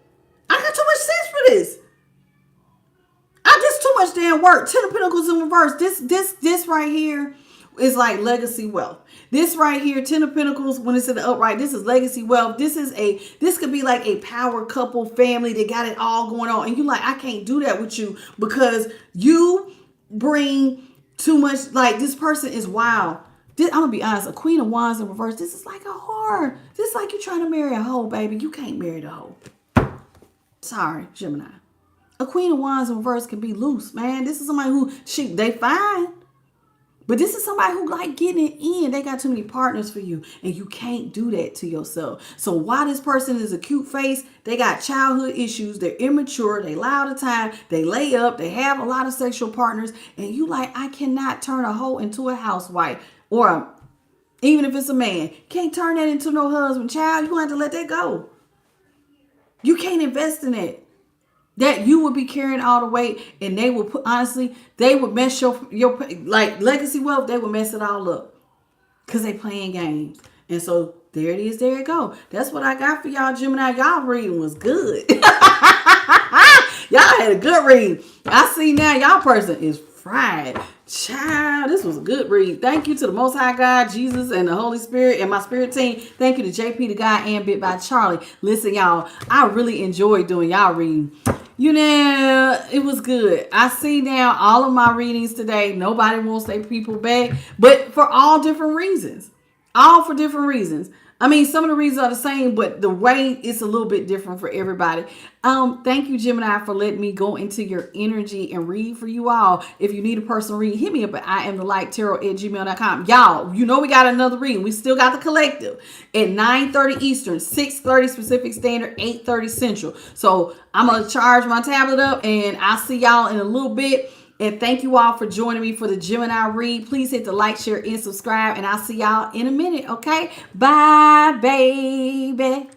I got too much sense for this. Just too much damn work. Ten of Pentacles in reverse. This right here is like legacy wealth. This right here, Ten of Pentacles, when it's in the upright, this is legacy wealth. This could be like a power couple family that got it all going on. And you're like, I can't do that with you because you bring too much. Like, this person is wild. I'm going to be honest. A Queen of Wands in reverse. This is like a whore. This is like you're trying to marry a hoe, baby. You can't marry the hoe. Sorry, Gemini. A Queen of Wands in reverse can be loose, man. This is somebody who, they fine. But this is somebody who like getting it in. They got too many partners for you. And you can't do that to yourself. So while this person is a cute face, they got childhood issues. They're immature. They lie all the time. They lay up. They have a lot of sexual partners. And you like, I cannot turn a hoe into a housewife. Or even if it's a man. Can't turn that into no husband. Child, you're going to have to let that go. You can't invest in it. That you would be carrying all the weight, and they would honestly, they would mess your like legacy wealth. They would mess it all up because they playing games. And so there it is. There it go. That's what I got for y'all, Gemini. Y'all reading was good. Y'all had a good read. I see now y'all person is right. Child, this was a good read. Thank you to the Most High God, Jesus, and the Holy Spirit, and my spirit team. Thank you to JP the Guy and Bit by Charlie. Listen, y'all, I really enjoyed doing y'all reading. You know, it was good. I see now all of my readings today. Nobody wants their people back, but for all different reasons. All for different reasons. I mean, some of the reasons are the same, but the way it's a little bit different for everybody. Thank you, Gemini, for letting me go into your energy and read for you all. If you need a personal read, hit me up at IamTheLightTarot@gmail.com. Y'all, you know we got another reading. We still got the collective at 9:30 Eastern, 6:30 Pacific Standard, 8:30 Central. So I'm going to charge my tablet up, and I'll see y'all in a little bit. And thank you all for joining me for the Gemini read. Please hit the like, share, and subscribe. And I'll see y'all in a minute, okay? Bye, baby.